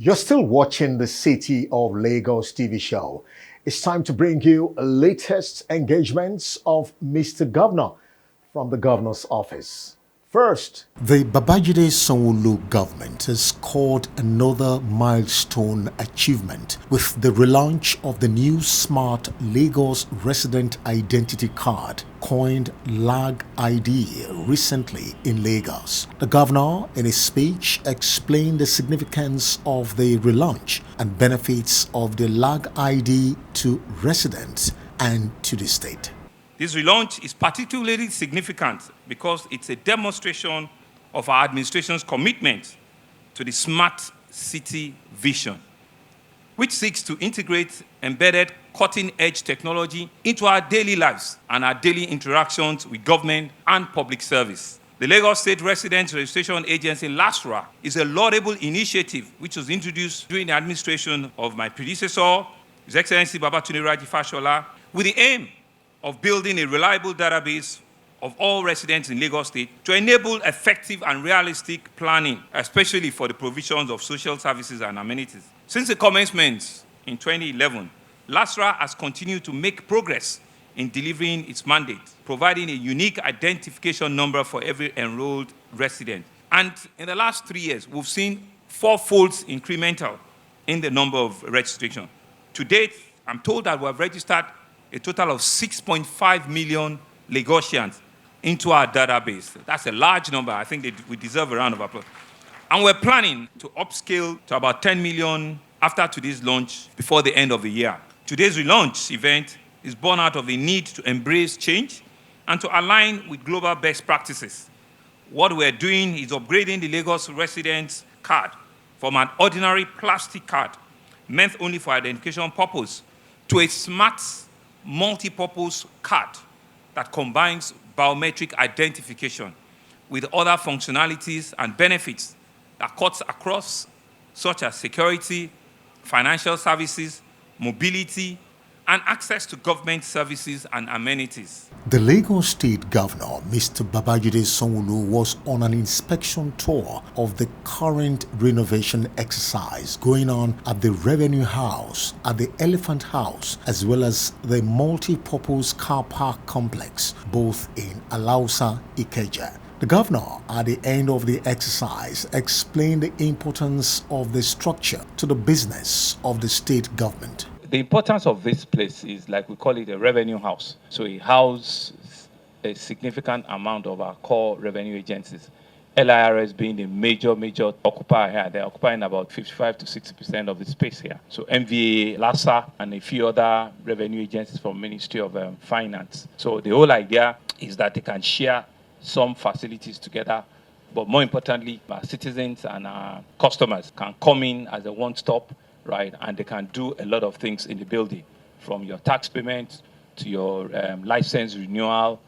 You're still watching the City of Lagos TV show. It's time to bring you latest engagements of Mr. Governor from the Governor's office. First, the Babajide Sanwo-Olu government has scored another milestone achievement with the relaunch of the new Smart Lagos Resident Identity Card, coined LAG ID, recently in Lagos. The governor, in his speech, explained the significance of the relaunch and benefits of the LAG ID to residents and to the state. This relaunch is particularly significant because it's a demonstration of our administration's commitment to the smart city vision, which seeks to integrate embedded cutting-edge technology into our daily lives and our daily interactions with government and public service. The Lagos State Residents Registration Agency, LASRA, is a laudable initiative which was introduced during the administration of my predecessor, His Excellency Babajide Fashola, with the aim of building a reliable database of all residents in Lagos State to enable effective and realistic planning, especially for the provisions of social services and amenities. Since the commencement in 2011, LASRA has continued to make progress in delivering its mandate, providing a unique identification number for every enrolled resident. And in the last 3 years, we've seen fourfold incremental in the number of registration. To date, I'm told that we have registered a total of 6.5 million Lagosians into our database. That's a large number. I think we deserve a round of applause. And we're planning to upscale to about 10 million after today's launch before the end of the year. Today's relaunch event is born out of the need to embrace change and to align with global best practices. What we're doing is upgrading the Lagos residents card from an ordinary plastic card meant only for identification purpose to a smart multi-purpose card that combines biometric identification with other functionalities and benefits that cuts across, such as security, financial services, mobility, and access to government services and amenities. The Lagos State Governor, Mr. Babajide Sanwo-Olu, was on an inspection tour of the current renovation exercise going on at the Revenue House, at the Elephant House, as well as the multi-purpose car park complex, both in Alausa, Ikeja. The governor, at the end of the exercise, explained the importance of the structure to the business of the state government. The importance of this place is, like we call it, a revenue house. So it houses a significant amount of our core revenue agencies. LIRS being the major occupier here. They're occupying about 55 to 60% of the space here. So MVA, LASA, and a few other revenue agencies from Ministry of Finance. So the whole idea is that they can share some facilities together, but more importantly, our citizens and our customers can come in as a one-stop, right? And they can do a lot of things in the building, from your tax payments to your license renewal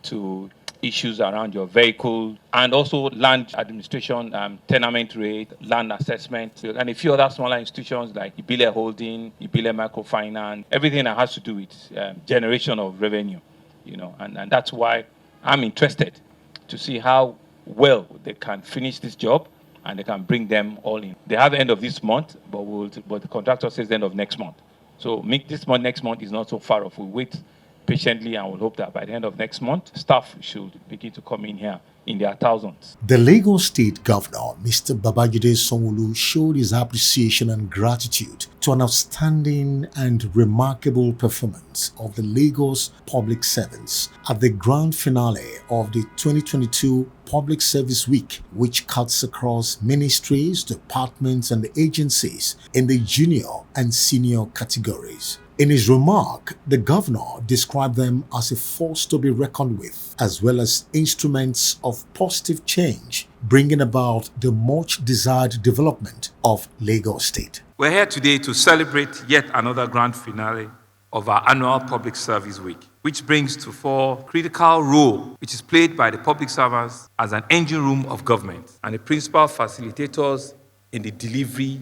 to issues around your vehicle, and also land administration, tenement rate, land assessment, and a few other smaller institutions like Ibile Holding, Ibile Microfinance, everything that has to do with generation of revenue, and that's why I'm interested to see how well they can finish this job and they can bring them all in. They have the end of this month, but the contractor says the end of next month. So next month is not so far off. We'll wait patiently and we'll hope that by the end of next month, staff should begin to come in here in their thousands. The Lagos State Governor, Mr. Babajide Sanwo-Olu, showed his appreciation and gratitude to an outstanding and remarkable performance of the Lagos public servants at the grand finale of the 2022 Public Service Week, which cuts across ministries, departments, and agencies in the junior and senior categories. In his remark, the governor described them as a force to be reckoned with, as well as instruments of positive change, bringing about the much desired development of Lagos State. We're here today to celebrate yet another grand finale of our annual Public Service Week, which brings to fore critical role which is played by the public servants as an engine room of government and the principal facilitators in the delivery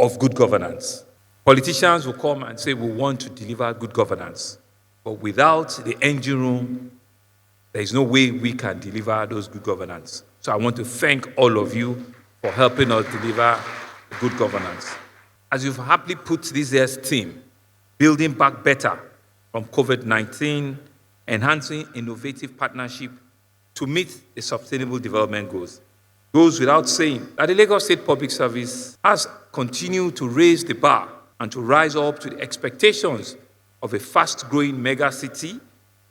of good governance. Politicians will come and say we want to deliver good governance, but without the engine room, there is no way we can deliver those good governance. So I want to thank all of you for helping us deliver good governance. As you've happily put this year's theme, building back better from COVID-19, enhancing innovative partnership to meet the sustainable development goals. Goes without saying that the Lagos State Public Service has continued to raise the bar and to rise up to the expectations of a fast-growing mega city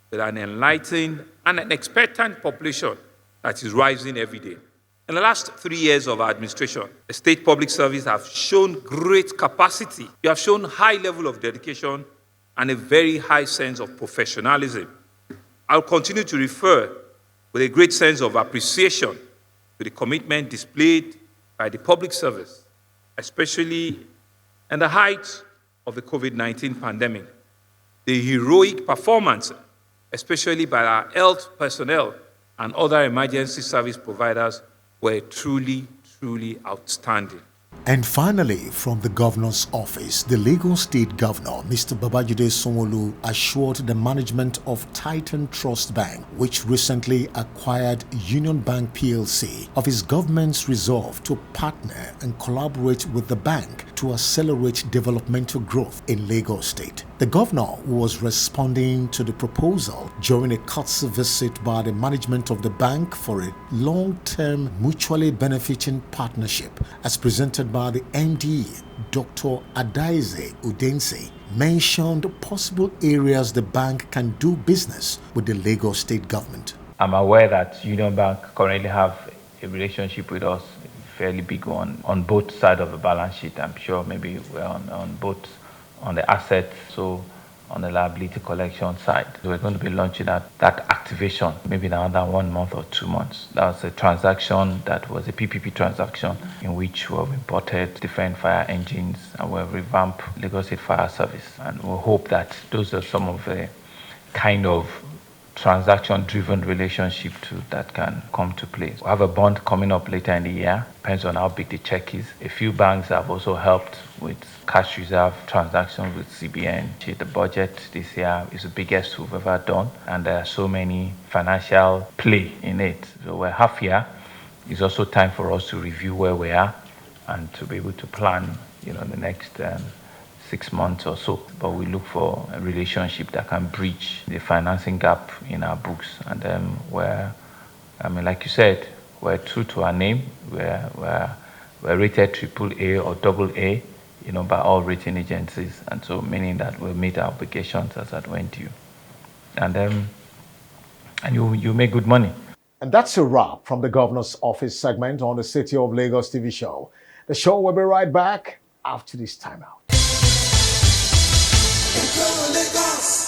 with an enlightened and an expectant population that is rising every day. In the last 3 years of our administration, the State Public Service have shown great capacity. You have shown high level of dedication and a very high sense of professionalism. I'll continue to refer with a great sense of appreciation to the commitment displayed by the public service, especially in the height of the COVID-19 pandemic. The heroic performance, especially by our health personnel and other emergency service providers, were truly, truly outstanding. And finally, from the governor's office, the Lagos State Governor, Mr. Babajide Sanwo-Olu, assured the management of Titan Trust Bank, which recently acquired Union Bank PLC, of his government's resolve to partner and collaborate with the bank to accelerate developmental growth in Lagos State. The governor was responding to the proposal during a courtesy visit by the management of the bank for a long-term mutually benefiting partnership as presented by the MD, Dr. Adaize Udense, mentioned possible areas the bank can do business with the Lagos State government. I'm aware that Union Bank currently have a relationship with us, a fairly big one, on both sides of the balance sheet. I'm sure maybe we're on both, on the asset, so on the liability collection side. So we're going to be launching that activation maybe in another 1 month or 2 months. That was a transaction that was a PPP transaction in which we have imported different fire engines and we have revamped Lagos State Fire Service. And we hope that those are some of the kind of transaction-driven relationship that can come to place. We have a bond coming up later in the year. Depends on how big the check is. A few banks have also helped with cash reserve transactions with CBN. The budget this year is the biggest we've ever done, and there are so many financial play in it. So we're half year. It's also time for us to review where we are and to be able to plan, the next 6 months or so, but we look for a relationship that can bridge the financing gap in our books. And then like you said, we're true to our name. We're rated AAA or AA, by all rating agencies, and so meaning that we'll meet our obligations as that went due. And you make good money. And that's a wrap from the governor's office segment on the City of Lagos TV show. The show will be right back after this timeout. Lagos.